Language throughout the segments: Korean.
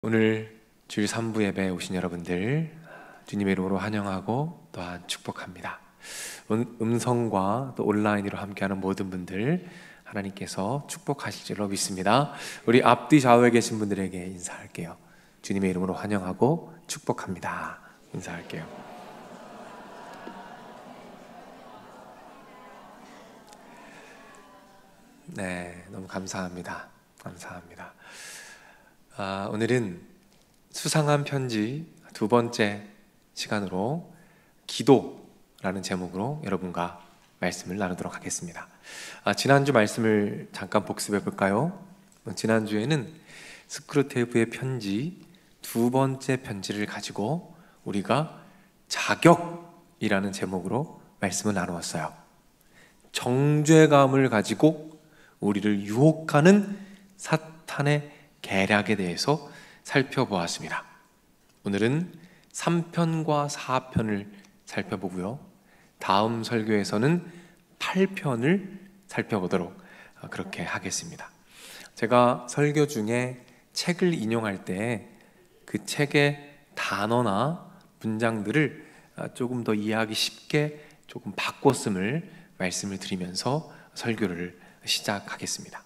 오늘 주일 3부 예배에 오신 여러분들 주님의 이름으로 환영하고 또한 축복합니다. 음성과 또 온라인으로 함께하는 모든 분들 하나님께서 축복하실 줄로 믿습니다. 우리 앞뒤 좌우에 계신 분들에게 인사할게요. 주님의 이름으로 환영하고 축복합니다. 인사할게요. 네, 너무 감사합니다. 감사합니다. 오늘은 수상한 편지 두 번째 시간으로 기도라는 제목으로 여러분과 말씀을 나누도록 하겠습니다. 지난주 말씀을 잠깐 복습해 볼까요? 지난주에는 스크루테이프의 편지 두 번째 편지를 가지고 우리가 자격이라는 제목으로 말씀을 나누었어요. 정죄감을 가지고 우리를 유혹하는 사탄의 계략에 대해서 살펴보았습니다. 오늘은 3편과 4편을 살펴보고요. 다음 설교에서는 8편을 살펴보도록 그렇게 하겠습니다. 제가 설교 중에 책을 인용할 때 그 책의 단어나 문장들을 조금 더 이해하기 쉽게 조금 바꿨음을 말씀을 드리면서 설교를 시작하겠습니다.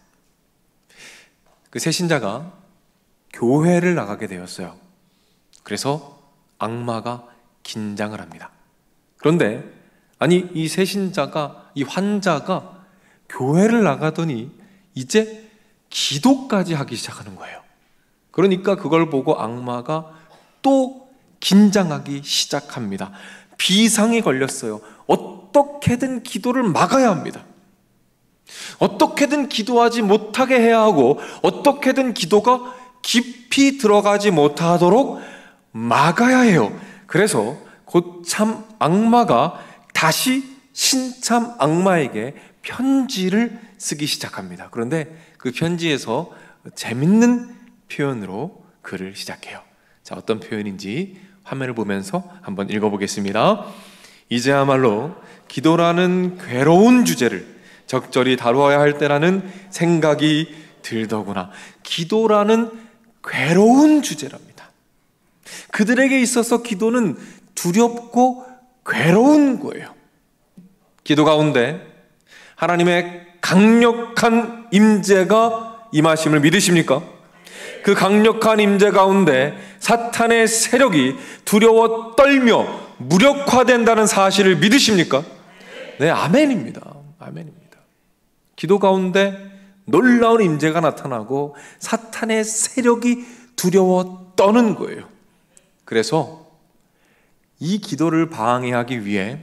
그 새신자가 교회를 나가게 되었어요. 그래서 악마가 긴장을 합니다. 그런데 이 새신자가, 이 환자가 교회를 나가더니 이제 기도까지 하기 시작하는 거예요. 그러니까 그걸 보고 악마가 또 긴장하기 시작합니다. 비상이 걸렸어요. 어떻게든 기도를 막아야 합니다. 어떻게든 기도하지 못하게 해야 하고 어떻게든 기도가 깊이 들어가지 못하도록 막아야 해요. 그래서 고참 악마가 다시 신참 악마에게 편지를 쓰기 시작합니다. 그런데 그 편지에서 재밌는 표현으로 글을 시작해요. 자, 어떤 표현인지 화면을 보면서 한번 읽어보겠습니다. 이제야말로 기도라는 괴로운 주제를 적절히 다루어야 할 때라는 생각이 들더구나. 기도라는 괴로운 주제랍니다. 그들에게 있어서 기도는 두렵고 괴로운 거예요. 기도 가운데 하나님의 강력한 임재가 임하심을 믿으십니까? 그 강력한 임재 가운데 사탄의 세력이 두려워 떨며 무력화된다는 사실을 믿으십니까? 네, 아멘입니다. 아멘입니다. 기도 가운데 놀라운 임재가 나타나고 사탄의 세력이 두려워 떠는 거예요. 그래서 이 기도를 방해하기 위해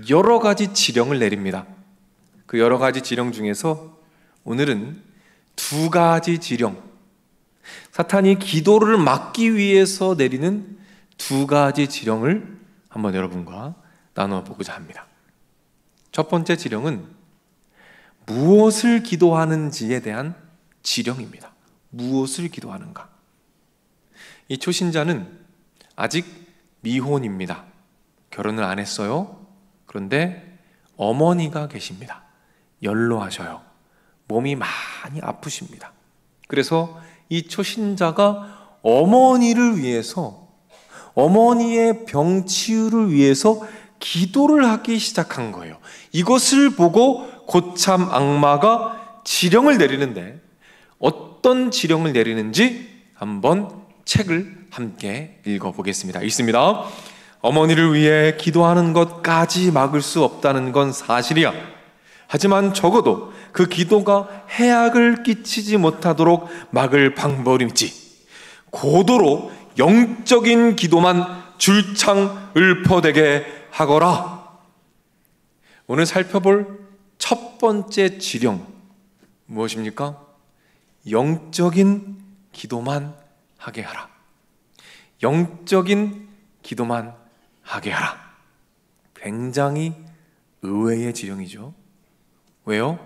여러 가지 지령을 내립니다. 그 여러 가지 지령 중에서 오늘은 두 가지 지령, 사탄이 기도를 막기 위해서 내리는 두 가지 지령을 한번 여러분과 나눠보고자 합니다. 첫 번째 지령은 무엇을 기도하는지에 대한 지령입니다. 무엇을 기도하는가? 이 초신자는 아직 미혼입니다. 결혼을 안 했어요. 그런데 어머니가 계십니다. 연로하셔요. 몸이 많이 아프십니다. 그래서 이 초신자가 어머니를 위해서, 어머니의 병 치유를 위해서 기도를 하기 시작한 거예요. 이것을 보고 고참 악마가 지령을 내리는데 어떤 지령을 내리는지 한번 책을 함께 읽어보겠습니다. 읽습니다. 어머니를 위해 기도하는 것까지 막을 수 없다는 건 사실이야. 하지만 적어도 그 기도가 해악을 끼치지 못하도록 막을 방법이 있지. 고도로 영적인 기도만 줄창 읊어대게 하거라. 오늘 살펴볼 첫 번째 지령 무엇입니까? 영적인 기도만 하게 하라. 영적인 기도만 하게 하라. 굉장히 의외의 지령이죠. 왜요?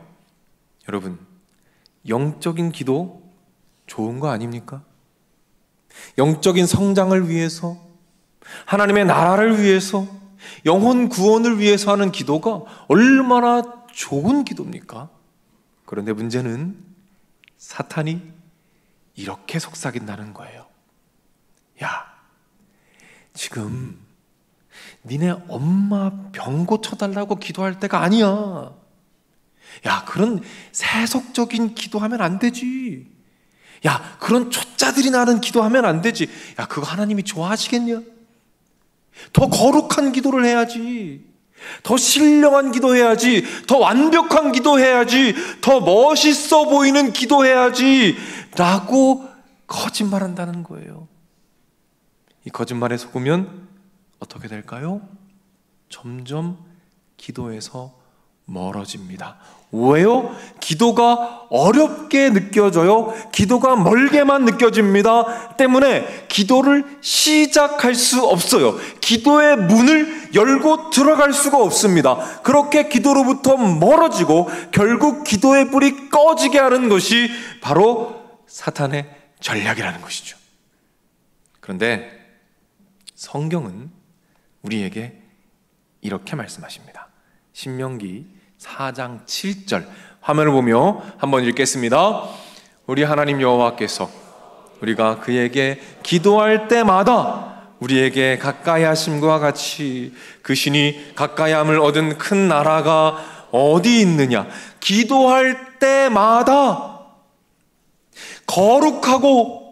여러분, 영적인 기도 좋은 거 아닙니까? 영적인 성장을 위해서, 하나님의 나라를 위해서, 영혼 구원을 위해서 하는 기도가 얼마나 좋은 기도입니까? 그런데 문제는 사탄이 이렇게 속삭인다는 거예요. 지금 니네 엄마 병 고쳐달라고 기도할 때가 아니야. 야, 그런 세속적인 기도하면 안 되지. 야, 그런 초짜들이 나는 기도하면 안 되지. 야, 그거 하나님이 좋아하시겠냐? 더 거룩한 기도를 해야지. 더 신령한 기도해야지. 더 완벽한 기도해야지. 더 멋있어 보이는 기도해야지. 라고 거짓말한다는 거예요. 이 거짓말에 속으면 어떻게 될까요? 점점 기도에서 멀어집니다. 왜요? 기도가 어렵게 느껴져요. 기도가 멀게만 느껴집니다. 때문에 기도를 시작할 수 없어요. 기도의 문을 열고 들어갈 수가 없습니다. 그렇게 기도로부터 멀어지고 결국 기도의 불이 꺼지게 하는 것이 바로 사탄의 전략이라는 것이죠. 그런데 성경은 우리에게 이렇게 말씀하십니다. 신명기 4장 7절 화면을 보며 한번 읽겠습니다. 우리 하나님 여호와께서 우리가 그에게 기도할 때마다 우리에게 가까이 하심과 같이 그 신이 가까이 함을 얻은 큰 나라가 어디 있느냐. 기도할 때마다 거룩하고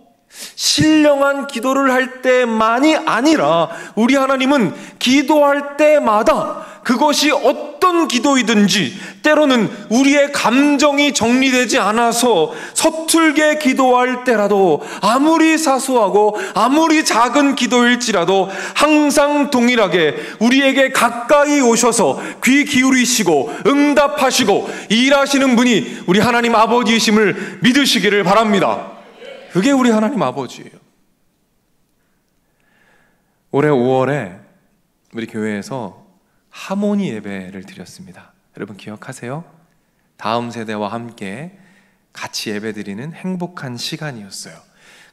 신령한 기도를 할 때만이 아니라 우리 하나님은 기도할 때마다 그것이 어떤 기도이든지 때로는 우리의 감정이 정리되지 않아서 서툴게 기도할 때라도 아무리 사소하고 아무리 작은 기도일지라도 항상 동일하게 우리에게 가까이 오셔서 귀 기울이시고 응답하시고 일하시는 분이 우리 하나님 아버지이심을 믿으시기를 바랍니다. 그게 우리 하나님 아버지예요. 올해 5월에 우리 교회에서 하모니 예배를 드렸습니다. 여러분 기억하세요? 다음 세대와 함께 같이 예배 드리는 행복한 시간이었어요.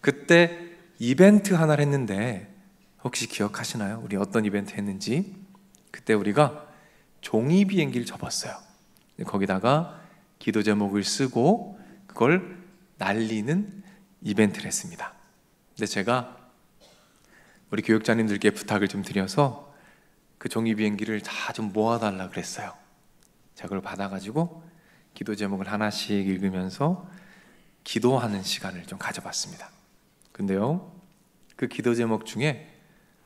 그때 이벤트 하나를 했는데 혹시 기억하시나요? 우리 어떤 이벤트 했는지? 그때 우리가 종이 비행기를 접었어요. 거기다가 기도 제목을 쓰고 그걸 날리는 이벤트를 했습니다. 근데 제가 우리 교육자님들께 부탁을 좀 드려서 그 종이 비행기를 다 좀 모아달라 그랬어요. 자, 그걸 받아가지고 기도 제목을 하나씩 읽으면서 기도하는 시간을 좀 가져봤습니다. 근데요, 그 기도 제목 중에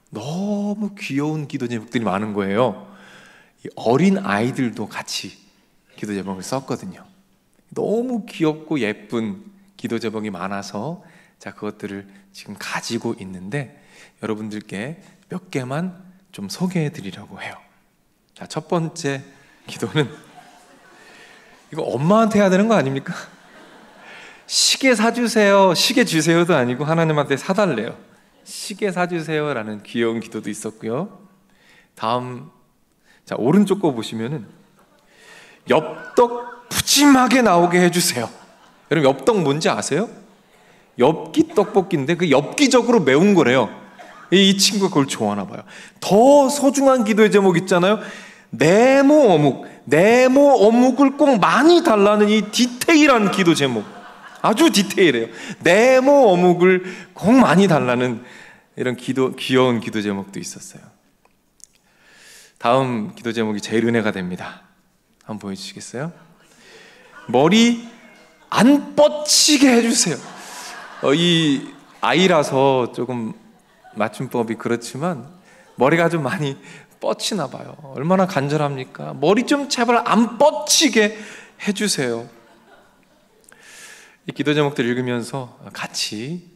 너무 귀여운 기도 제목들이 많은 거예요. 이 어린 아이들도 같이 기도 제목을 썼거든요. 너무 귀엽고 예쁜 기도 제목이 많아서 자, 그것들을 지금 가지고 있는데 여러분들께 몇 개만 좀 소개해 드리려고 해요. 자, 첫 번째 기도는 이거 엄마한테 해야 되는 거 아닙니까? 시계 사주세요, 시계 주세요도 아니고 하나님한테 사달래요. 시계 사주세요라는 귀여운 기도도 있었고요. 다음, 자, 오른쪽 거 보시면은 엽떡 푸짐하게 나오게 해주세요. 여러분 엽떡 뭔지 아세요? 엽기 떡볶이인데 그 엽기적으로 매운 거래요. 이 친구가 그걸 좋아하나 봐요. 더 소중한 기도의 제목 있잖아요. 네모 어묵, 네모 어묵을 꼭 많이 달라는 이 디테일한 기도 제목. 아주 디테일해요. 네모 어묵을 꼭 많이 달라는 이런 귀여운 기도 제목도 있었어요. 다음 기도 제목이 제일 은혜가 됩니다. 한번 보여주시겠어요? 머리 안 뻗치게 해주세요. 이 아이라서 조금 맞춤법이 그렇지만 머리가 좀 많이 뻗치나 봐요. 얼마나 간절합니까? 머리 좀 제발 안 뻗치게 해주세요. 이 기도 제목들 읽으면서 같이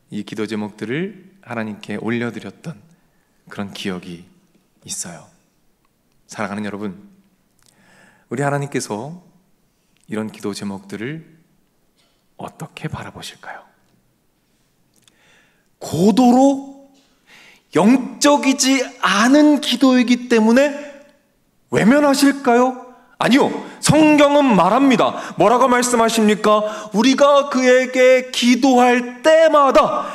이 기도 제목들을 하나님께 올려드렸던 그런 기억이 있어요. 사랑하는 여러분, 우리 하나님께서 이런 기도 제목들을 어떻게 바라보실까요? 고도로 영적이지 않은 기도이기 때문에 외면하실까요? 아니요. 성경은 말합니다. 뭐라고 말씀하십니까? 우리가 그에게 기도할 때마다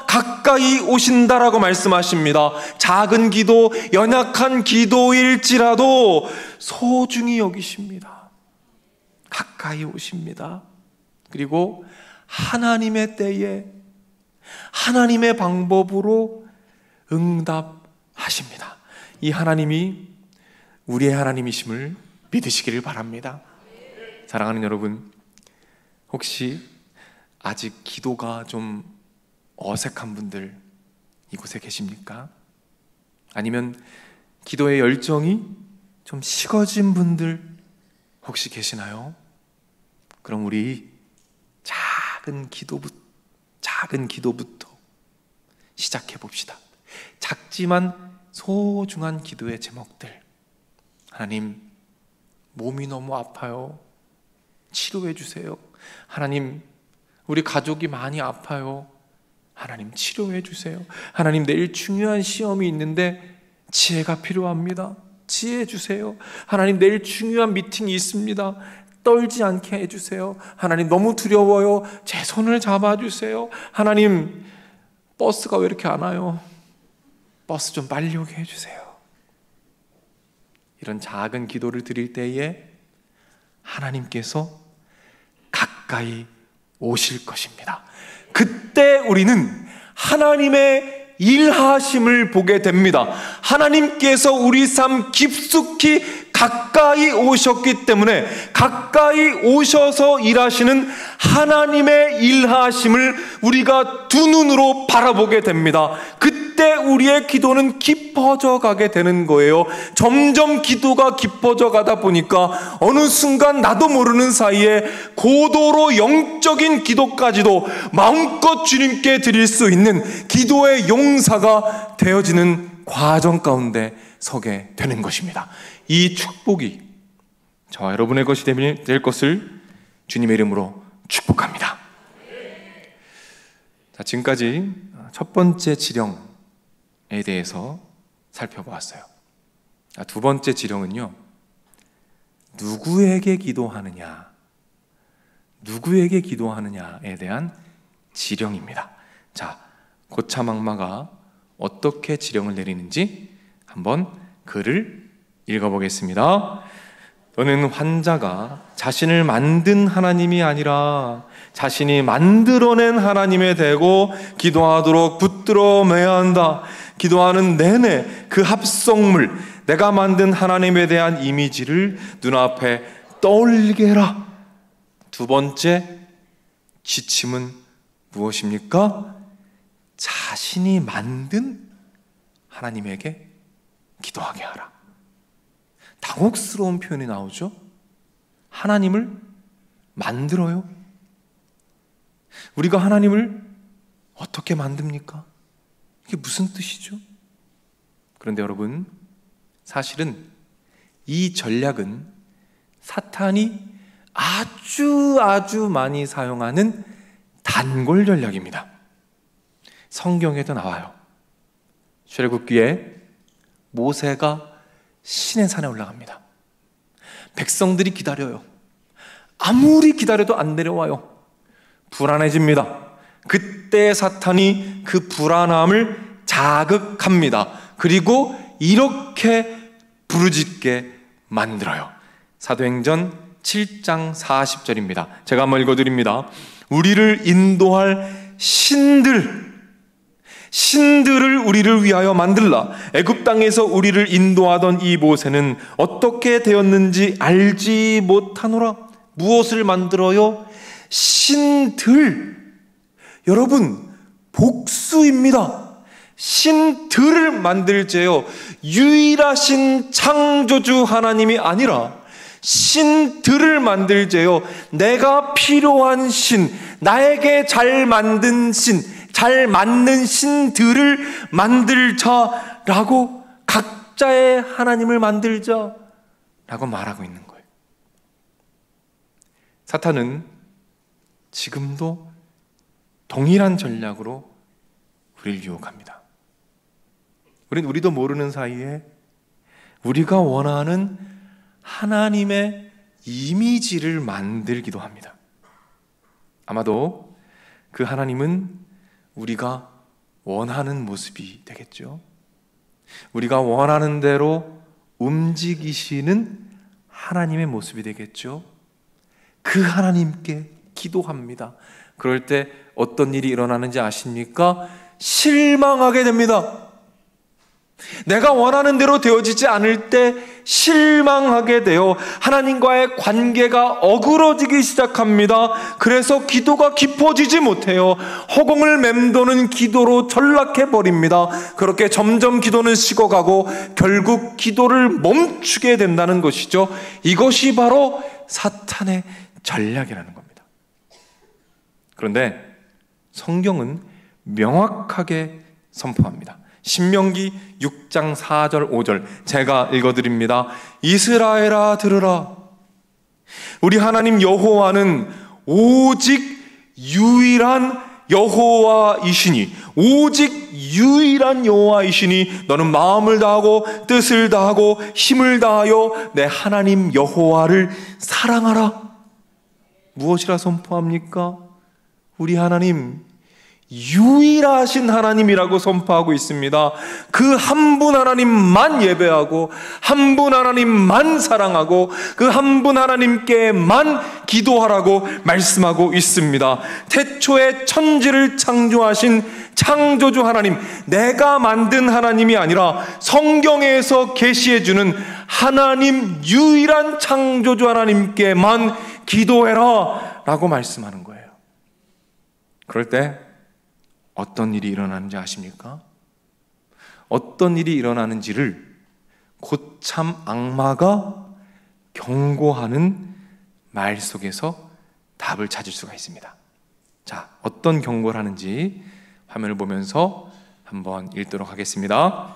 가까이 오신다라고 말씀하십니다. 작은 기도, 연약한 기도일지라도 소중히 여기십니다. 가까이 오십니다. 그리고 하나님의 때에 하나님의 방법으로 응답하십니다. 이 하나님이 우리의 하나님이심을 믿으시기를 바랍니다. 사랑하는 여러분, 혹시 아직 기도가 좀 어색한 분들 이곳에 계십니까? 아니면 기도의 열정이 좀 식어진 분들 혹시 계시나요? 그럼 우리 작은 기도부터 시작해 봅시다. 작지만 소중한 기도의 제목들. 하나님, 몸이 너무 아파요. 치료해 주세요. 하나님, 우리 가족이 많이 아파요. 하나님, 치료해 주세요. 하나님, 내일 중요한 시험이 있는데 지혜가 필요합니다. 지혜 주세요. 하나님, 내일 중요한 미팅이 있습니다. 떨지 않게 해주세요. 하나님, 너무 두려워요. 제 손을 잡아주세요. 하나님, 버스가 왜 이렇게 안 와요? 버스 좀 빨리 오게 해주세요. 이런 작은 기도를 드릴 때에 하나님께서 가까이 오실 것입니다. 그때 우리는 하나님의 일하심을 보게 됩니다. 하나님께서 우리 삶 깊숙이 가까이 오셨기 때문에 가까이 오셔서 일하시는 하나님의 일하심을 우리가 두 눈으로 바라보게 됩니다. 그때 우리의 기도는 깊어져 가게 되는 거예요. 점점 기도가 깊어져 가다 보니까 어느 순간 나도 모르는 사이에 고도로 영적인 기도까지도 마음껏 주님께 드릴 수 있는 기도의 용사가 되어지는 과정 가운데 서게 되는 것입니다. 이 축복이 저와 여러분의 것이 될 것을 주님의 이름으로 축복합니다. 자, 지금까지 첫 번째 지령에 대해서 살펴보았어요. 두 번째 지령은요, 누구에게 기도하느냐에 대한 지령입니다. 자, 고참 악마가 어떻게 지령을 내리는지 한번 글을 읽어보겠습니다. 너는 환자가 자신을 만든 하나님이 아니라 자신이 만들어낸 하나님에 대고 기도하도록 붙들어 매야 한다. 기도하는 내내 그 합성물, 내가 만든 하나님에 대한 이미지를 눈앞에 떠올리게 해라. 두 번째 지침은 무엇입니까? 자신이 만든 하나님에게 기도하게 하라. 당혹스러운 표현이 나오죠? 하나님을 만들어요? 우리가 하나님을 어떻게 만듭니까? 이게 무슨 뜻이죠? 그런데 여러분, 사실은 이 전략은 사탄이 아주 많이 사용하는 단골 전략입니다. 성경에도 나와요. 출애굽기에 모세가 신의 산에 올라갑니다. 백성들이 기다려요. 아무리 기다려도 안 내려와요. 불안해집니다. 그때 사탄이 그 불안함을 자극합니다. 그리고 이렇게 부르짖게 만들어요. 사도행전 7장 40절입니다. 제가 한번 읽어드립니다. 우리를 인도할 신들을 우리를 위하여 만들라. 애굽 땅에서 우리를 인도하던 이 모세는 어떻게 되었는지 알지 못하노라. 무엇을 만들어요? 신들. 여러분, 복수입니다. 신들을 만들재요. 유일하신 창조주 하나님이 아니라 신들을 만들재요. 내가 필요한 신, 나에게 잘 만든 신, 잘 맞는 신들을 만들자라고, 각자의 하나님을 만들자라고 말하고 있는 거예요. 사탄은 지금도 동일한 전략으로 우리를 유혹합니다. 우리도 모르는 사이에 우리가 원하는 하나님의 이미지를 만들기도 합니다. 아마도 그 하나님은 우리가 원하는 모습이 되겠죠. 우리가 원하는 대로 움직이시는 하나님의 모습이 되겠죠. 그 하나님께 기도합니다. 그럴 때 어떤 일이 일어나는지 아십니까? 실망하게 됩니다. 내가 원하는 대로 되어지지 않을 때 실망하게 되어 하나님과의 관계가 어그러지기 시작합니다. 그래서 기도가 깊어지지 못해요. 허공을 맴도는 기도로 전락해버립니다. 그렇게 점점 기도는 식어가고 결국 기도를 멈추게 된다는 것이죠. 이것이 바로 사탄의 전략이라는 겁니다. 그런데 성경은 명확하게 선포합니다. 신명기 6장 4절 5절 제가 읽어드립니다. 이스라엘아 들으라. 우리 하나님 여호와는 오직 유일한 여호와이시니 오직 유일한 여호와이시니 너는 마음을 다하고 뜻을 다하고 힘을 다하여 내 하나님 여호와를 사랑하라. 무엇이라 선포합니까? 우리 하나님 유일하신 하나님이라고 선포하고 있습니다. 그 한 분 하나님만 예배하고 한 분 하나님만 사랑하고 그 한 분 하나님께만 기도하라고 말씀하고 있습니다. 태초에 천지를 창조하신 창조주 하나님, 내가 만든 하나님이 아니라 성경에서 계시해주는 하나님 유일한 창조주 하나님께만 기도해라 라고 말씀하는 거예요. 그럴 때 어떤 일이 일어나는지 아십니까? 어떤 일이 일어나는지를 고참 악마가 경고하는 말 속에서 답을 찾을 수가 있습니다. 자, 어떤 경고를 하는지 화면을 보면서 한번 읽도록 하겠습니다.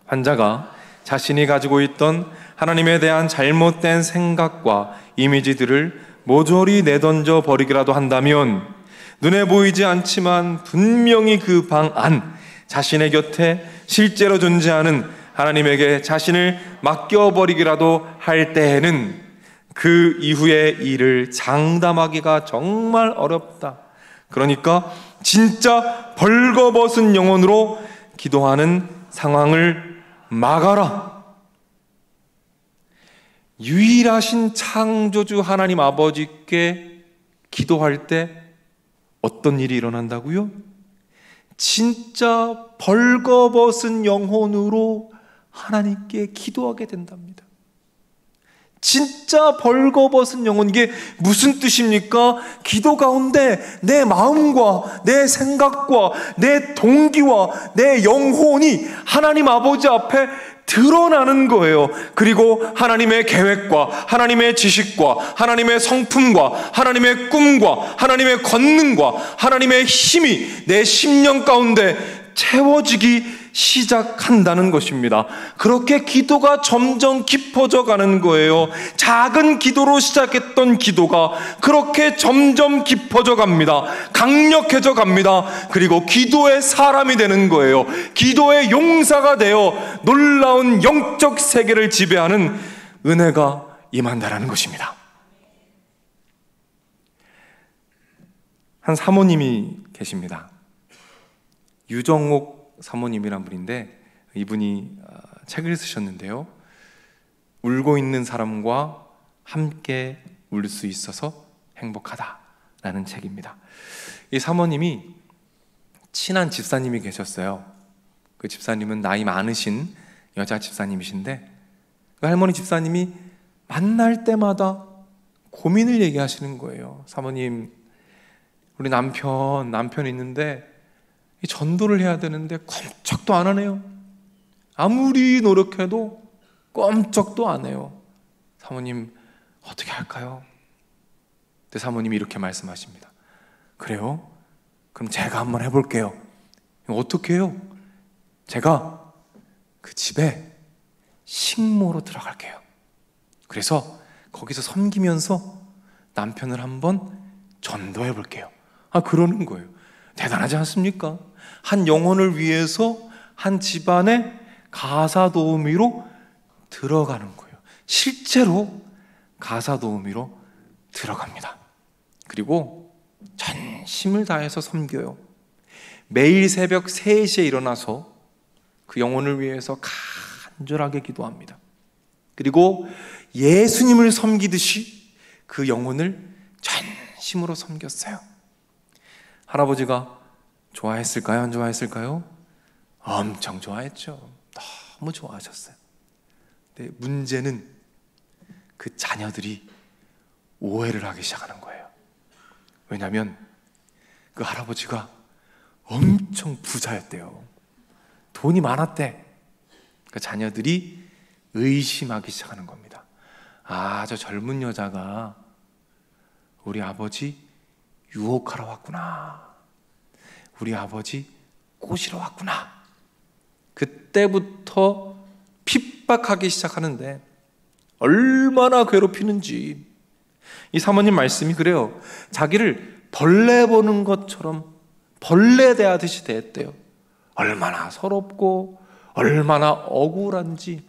환자가 자신이 가지고 있던 하나님에 대한 잘못된 생각과 이미지들을 모조리 내던져 버리기라도 한다면 눈에 보이지 않지만 분명히 그 방 안, 자신의 곁에 실제로 존재하는 하나님에게 자신을 맡겨버리기라도 할 때에는 그 이후의 일을 장담하기가 정말 어렵다. 그러니까 진짜 벌거벗은 영혼으로 기도하는 상황을 막아라. 유일하신 창조주 하나님 아버지께 기도할 때 어떤 일이 일어난다고요? 진짜 벌거벗은 영혼으로 하나님께 기도하게 된답니다. 진짜 벌거벗은 영혼, 이게 무슨 뜻입니까? 기도 가운데 내 마음과 내 생각과 내 동기와 내 영혼이 하나님 아버지 앞에 드러나는 거예요. 그리고 하나님의 계획과 하나님의 지식과 하나님의 성품과 하나님의 꿈과 하나님의 권능과 하나님의 힘이 내 심령 가운데 채워지기 시작한다는 것입니다. 그렇게 기도가 점점 깊어져 가는 거예요. 작은 기도로 시작했던 기도가 그렇게 점점 깊어져 갑니다. 강력해져 갑니다. 그리고 기도의 사람이 되는 거예요. 기도의 용사가 되어 놀라운 영적 세계를 지배하는 은혜가 임한다라는 것입니다. 한 사모님이 계십니다. 유정옥 사모님이란 분인데 이분이 책을 쓰셨는데요. 울고 있는 사람과 함께 울 수 있어서 행복하다라는 책입니다. 이 사모님이 친한 집사님이 계셨어요. 그 집사님은 나이 많으신 여자 집사님이신데 그 할머니 집사님이 만날 때마다 고민을 얘기하시는 거예요. 사모님, 우리 남편이 있는데 전도를 해야 되는데 꼼짝도 안 하네요. 아무리 노력해도 꼼짝도 안 해요. 사모님, 어떻게 할까요? 근데 사모님이 이렇게 말씀하십니다. 그래요? 그럼 제가 한번 해볼게요. 어떻게 해요? 제가 그 집에 식모로 들어갈게요. 그래서 거기서 섬기면서 남편을 한번 전도해 볼게요. 그러는 거예요. 대단하지 않습니까? 한 영혼을 위해서 한 집안의 가사 도우미로 들어가는 거예요. 실제로 가사 도우미로 들어갑니다. 그리고 전심을 다해서 섬겨요. 매일 새벽 3시에 일어나서 그 영혼을 위해서 간절하게 기도합니다. 그리고 예수님을 섬기듯이 그 영혼을 전심으로 섬겼어요. 할아버지가 좋아했을까요? 안 좋아했을까요? 엄청 좋아했죠. 너무 좋아하셨어요. 근데 문제는 그 자녀들이 오해를 하기 시작하는 거예요. 왜냐하면 그 할아버지가 엄청 부자였대요. 돈이 많았대. 그 자녀들이 의심하기 시작하는 겁니다. 아, 저 젊은 여자가 우리 아버지 유혹하러 왔구나. 우리 아버지 꼬시러 왔구나. 그때부터 핍박하기 시작하는데 얼마나 괴롭히는지. 이 사모님 말씀이 그래요. 자기를 벌레 보는 것처럼 벌레 대하듯이 대했대요. 얼마나 서럽고 얼마나 억울한지.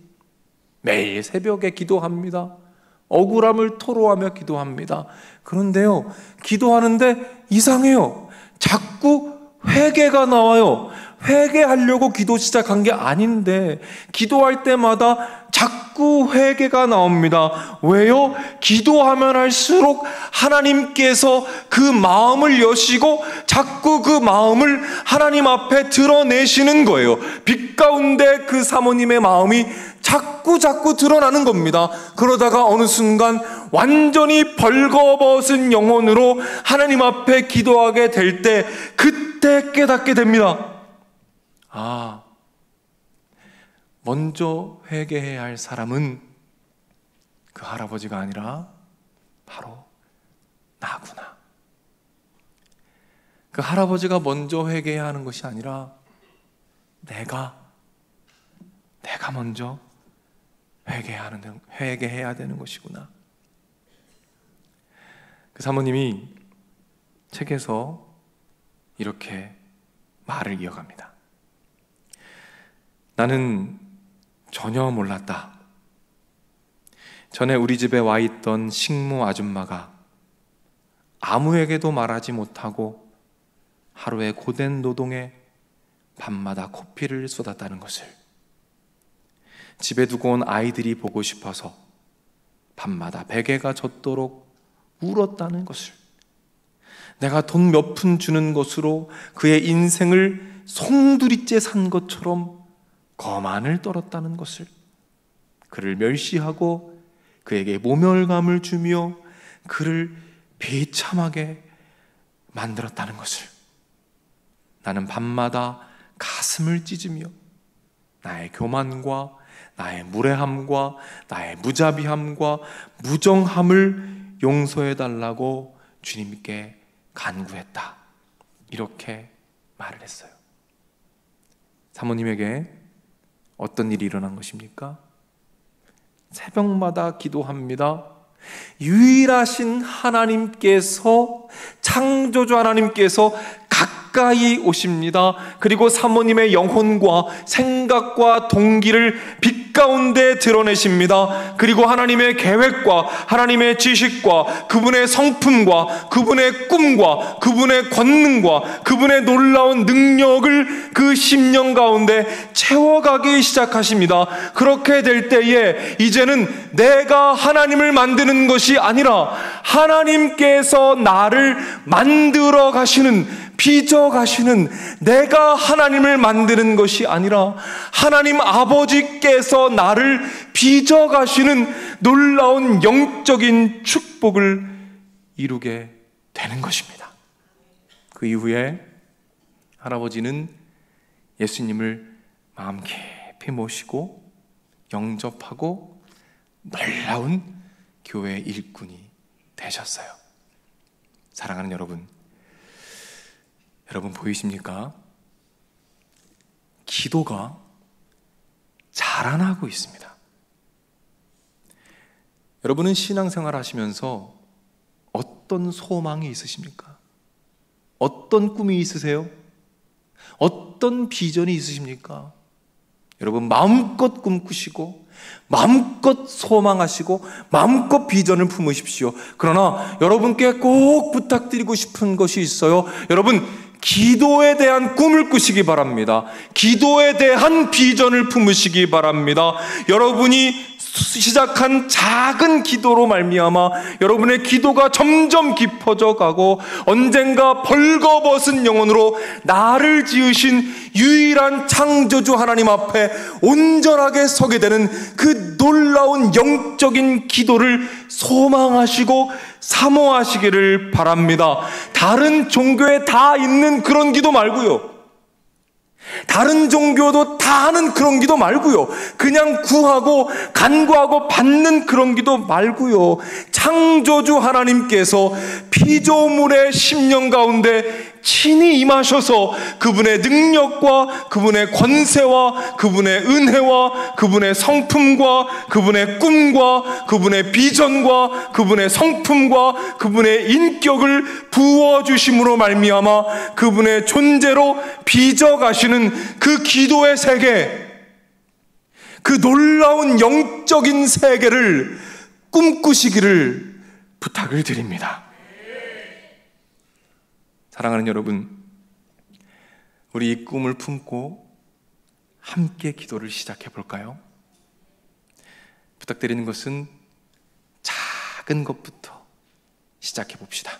매일 새벽에 기도합니다. 억울함을 토로하며 기도합니다. 그런데요, 기도하는데 이상해요. 자꾸 회개가 나와요. 회개하려고 기도 시작한 게 아닌데 기도할 때마다 자꾸 회개가 나옵니다. 왜요? 기도하면 할수록 하나님께서 그 마음을 여시고 자꾸 그 마음을 하나님 앞에 드러내시는 거예요. 빛 가운데 그 사모님의 마음이 자꾸 드러나는 겁니다. 그러다가 어느 순간 완전히 벌거벗은 영혼으로 하나님 앞에 기도하게 될 때 그때 깨닫게 됩니다. 아, 먼저 회개해야 할 사람은 그 할아버지가 아니라 바로 나구나. 그 할아버지가 먼저 회개해야 하는 것이 아니라 내가 먼저 회개해야 되는 것이구나. 그 사모님이 책에서 이렇게 말을 이어갑니다. 나는 전혀 몰랐다. 전에 우리 집에 와 있던 식모 아줌마가 아무에게도 말하지 못하고 하루의 고된 노동에 밤마다 코피를 쏟았다는 것을, 집에 두고 온 아이들이 보고 싶어서 밤마다 베개가 젖도록 울었다는 것을, 내가 돈 몇 푼 주는 것으로 그의 인생을 송두리째 산 것처럼 거만을 떨었다는 것을, 그를 멸시하고 그에게 모멸감을 주며 그를 비참하게 만들었다는 것을, 나는 밤마다 가슴을 찢으며 나의 교만과 나의 무례함과 나의 무자비함과 무정함을 용서해달라고 주님께 간구했다. 이렇게 말을 했어요. 사모님에게 어떤 일이 일어난 것입니까? 새벽마다 기도합니다. 유일하신 하나님께서, 창조주 하나님께서 가까이 오십니다. 그리고 사모님의 영혼과 생각과 동기를 빛 가운데 드러내십니다. 그리고 하나님의 계획과 하나님의 지식과 그분의 성품과 그분의 꿈과 그분의 권능과 그분의 놀라운 능력을 그 심령 가운데 채워가기 시작하십니다. 그렇게 될 때에 이제는 내가 하나님을 만드는 것이 아니라 하나님께서 나를 만들어 가시는, 빚어 가시는, 내가 하나님을 만드는 것이 아니라 하나님 아버지께서 나를 빚어 가시는 놀라운 영적인 축복을 이루게 되는 것입니다. 그 이후에 할아버지는 예수님을 마음 깊이 모시고 영접하고 놀라운 교회 일꾼이 되셨어요. 사랑하는 여러분, 여러분 보이십니까? 기도가 자라나고 있습니다. 여러분은 신앙생활 하시면서 어떤 소망이 있으십니까? 어떤 꿈이 있으세요? 어떤 비전이 있으십니까? 여러분 마음껏 꿈꾸시고 마음껏 소망하시고 마음껏 비전을 품으십시오. 그러나 여러분께 꼭 부탁드리고 싶은 것이 있어요. 여러분, 기도에 대한 꿈을 꾸시기 바랍니다. 기도에 대한 비전을 품으시기 바랍니다. 여러분이 시작한 작은 기도로 말미암아 여러분의 기도가 점점 깊어져 가고 언젠가 벌거벗은 영혼으로 나를 지으신 유일한 창조주 하나님 앞에 온전하게 서게 되는 그 놀라운 영적인 기도를 소망하시고 사모하시기를 바랍니다. 다른 종교에 다 있는 그런 기도 말고요, 다른 종교도 다 하는 그런 기도 말고요, 그냥 구하고 간구하고 받는 그런 기도 말고요, 창조주 하나님께서 피조물의 심령 가운데 친히 임하셔서 그분의 능력과 그분의 권세와 그분의 은혜와 그분의 성품과 그분의 꿈과 그분의 비전과 그분의 성품과 그분의 인격을 부어주심으로 말미암아 그분의 존재로 빚어가시는 그 기도의 세계, 그 놀라운 영적인 세계를 꿈꾸시기를 부탁을 드립니다. 사랑하는 여러분, 우리 이 꿈을 품고 함께 기도를 시작해 볼까요? 부탁드리는 것은 작은 것부터 시작해 봅시다.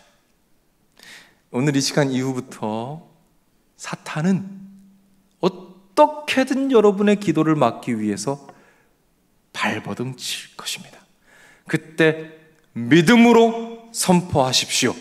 오늘 이 시간 이후부터 사탄은 어떻게든 여러분의 기도를 막기 위해서 발버둥 칠 것입니다. 그때 믿음으로 선포하십시오.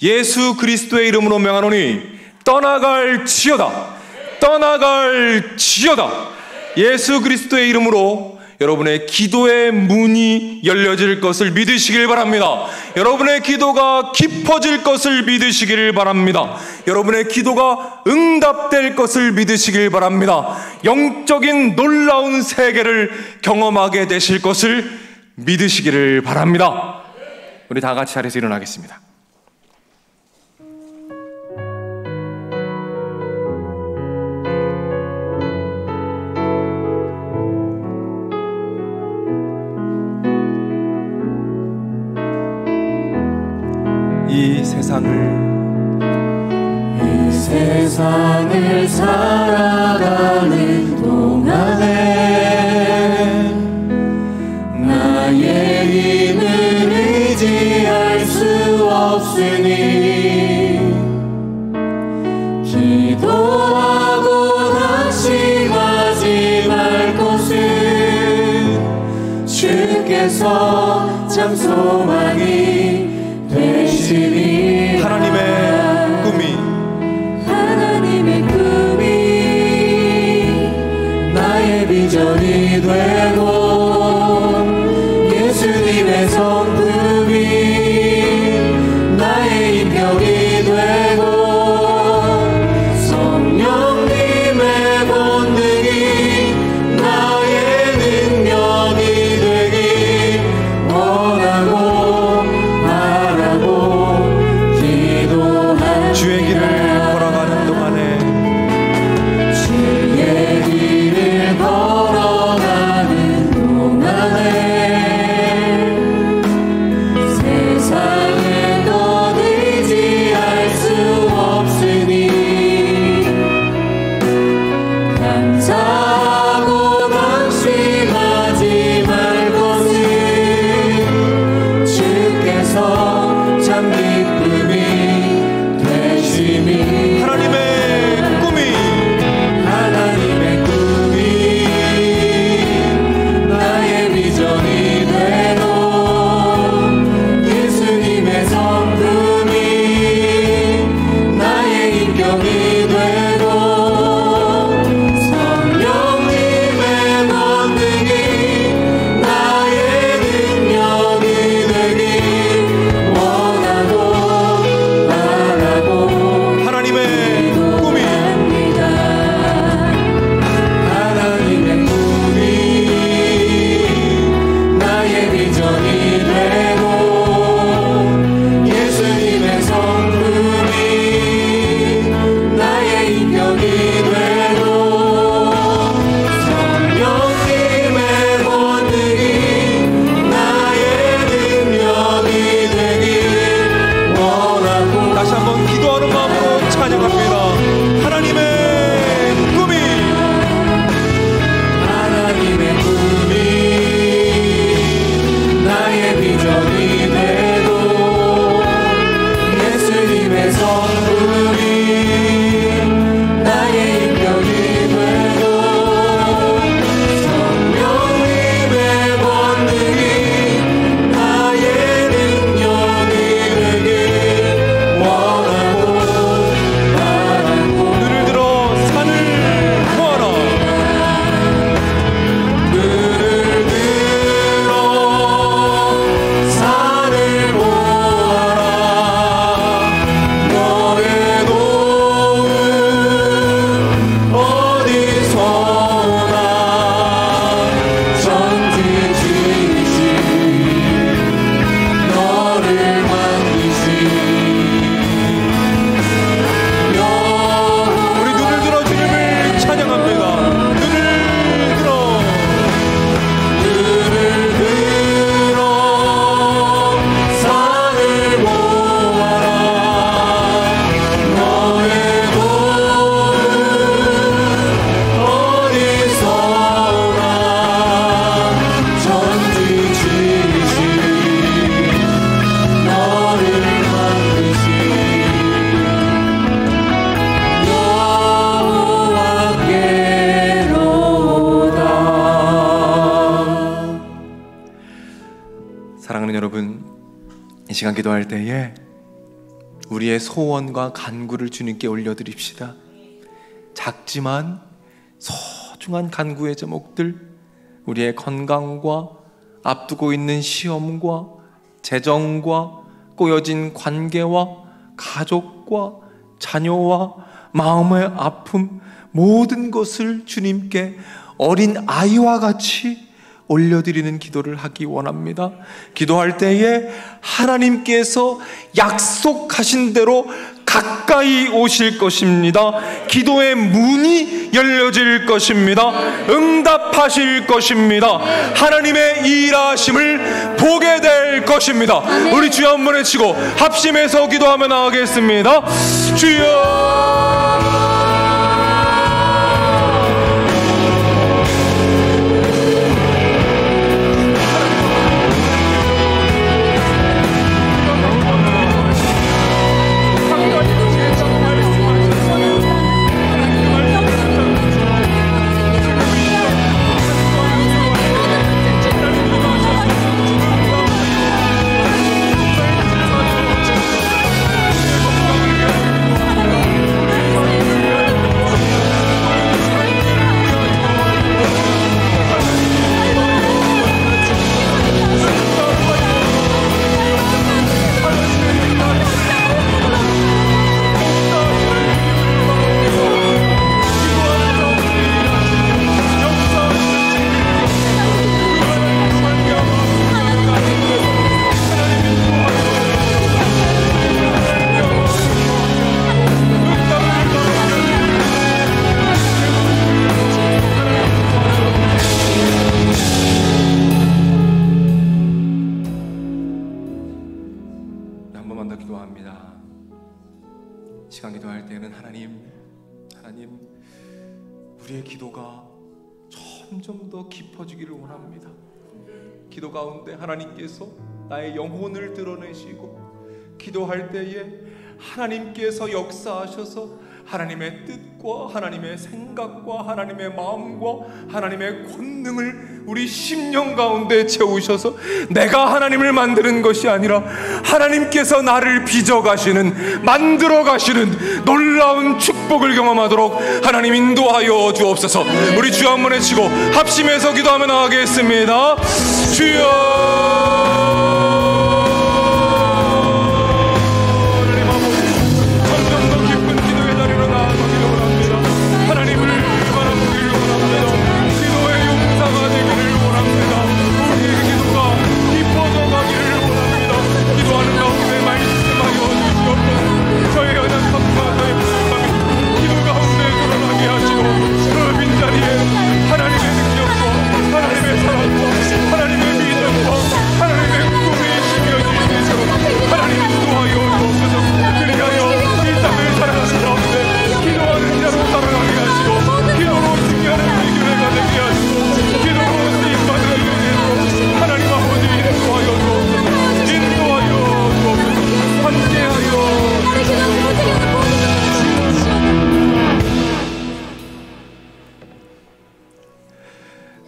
예수 그리스도의 이름으로 명하노니 떠나갈지어다, 떠나갈지어다. 예수 그리스도의 이름으로 여러분의 기도의 문이 열려질 것을 믿으시길 바랍니다. 여러분의 기도가 깊어질 것을 믿으시길 바랍니다. 여러분의 기도가 응답될 것을 믿으시길 바랍니다. 영적인 놀라운 세계를 경험하게 되실 것을 믿으시기를 바랍니다. 우리 다 같이 자리에서 일어나겠습니다. 이 세상을 살아가는 동안에 나의 힘을 의지할 수 없으니 기도하고 낙심하지 말 것은 주께서 참 소망이 되시니 하나님의 꿈이 나의 비전이 되고 예수님의 성품이 나의 인격이 되고 성령님의 본능이 나의 능력이 되기 원하고 주의 길을 걸어가는 동안에 시간 기도할 때에 우리의 소원과 간구를 주님께 올려드립시다. 작지만 소중한 간구의 제목들, 우리의 건강과 앞두고 있는 시험과 재정과 꼬여진 관계와 가족과 자녀와 마음의 아픔, 모든 것을 주님께 어린 아이와 같이 올려드리는 기도를 하기 원합니다. 기도할 때에 하나님께서 약속하신 대로 가까이 오실 것입니다. 기도의 문이 열려질 것입니다. 응답하실 것입니다. 하나님의 일하심을 보게 될 것입니다. 우리 주여 한번 외치고 합심해서 기도하며 나가겠습니다. 주여, 시간 기도할 때는 하나님, 우리의 기도가 점점 더 깊어지기를 원합니다. 기도 가운데 하나님께서 나의 영혼을 드러내시고, 기도할 때에 하나님께서 역사하셔서 하나님의 뜻과 하나님의 생각과 하나님의 마음과 하나님의 권능을 우리 심령 가운데 채우셔서 내가 하나님을 만드는 것이 아니라 하나님께서 나를 빚어가시는, 만들어가시는 놀라운 축복을 경험하도록 하나님 인도하여 주옵소서. 우리 주여 한번 외치고 합심해서 기도하며 나가겠습니다. 주여,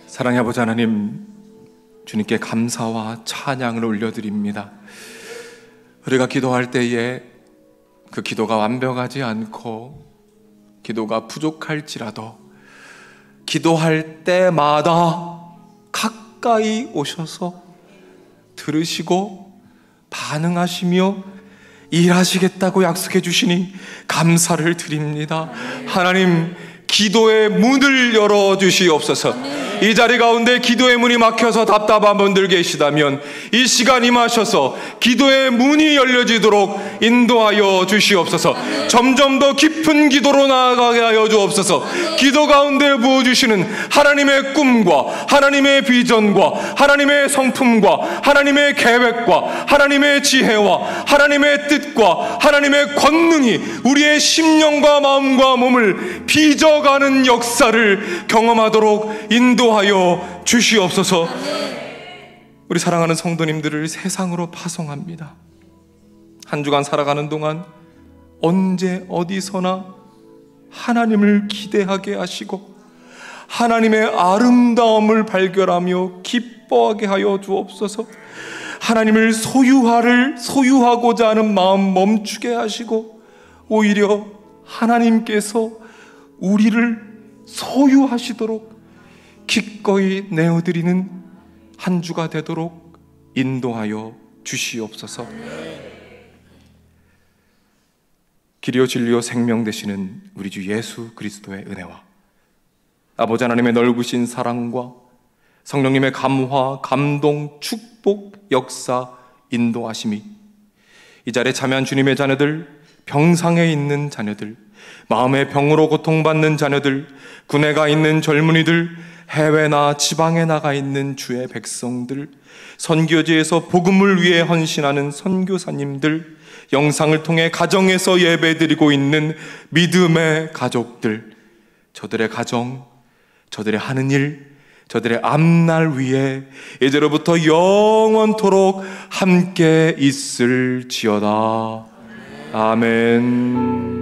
사랑의 아버지 하나님, 주님께 감사와 찬양을 올려드립니다. 우리가 기도할 때에 그 기도가 완벽하지 않고 기도가 부족할지라도 기도할 때마다 가까이 오셔서 들으시고 반응하시며 일하시겠다고 약속해 주시니 감사를 드립니다. 하나님, 기도의 문을 열어주시옵소서. 이 자리 가운데 기도의 문이 막혀서 답답한 분들 계시다면 이 시간 임하셔서 기도의 문이 열려지도록 인도하여 주시옵소서. 점점 더 깊은 기도로 나아가게 하여 주옵소서. 기도 가운데 부어주시는 하나님의 꿈과 하나님의 비전과 하나님의 성품과 하나님의 계획과 하나님의 지혜와 하나님의 뜻과 하나님의 권능이 우리의 심령과 마음과 몸을 빚어가는 역사를 경험하도록 인도하여 주시옵소서. 우리 사랑하는 성도님들을 세상으로 파송합니다. 한 주간 살아가는 동안 언제 어디서나 하나님을 기대하게 하시고 하나님의 아름다움을 발견하며 기뻐하게 하여 주옵소서. 하나님을 소유하고자 하는 마음 멈추게 하시고 오히려 하나님께서 우리를 소유하시도록 기꺼이 내어드리는 한 주가 되도록 인도하여 주시옵소서. 길이요 진리요 생명 되시는 우리 주 예수 그리스도의 은혜와 아버지 하나님의 넓으신 사랑과 성령님의 감화, 감동, 축복, 역사, 인도하심이 이 자리에 참여한 주님의 자녀들, 병상에 있는 자녀들, 마음의 병으로 고통받는 자녀들, 군에 가 있는 젊은이들, 해외나 지방에 나가 있는 주의 백성들, 선교지에서 복음을 위해 헌신하는 선교사님들, 영상을 통해 가정에서 예배드리고 있는 믿음의 가족들, 저들의 가정, 저들의 하는 일, 저들의 앞날 위에 이제로부터 영원토록 함께 있을지어다. 아멘.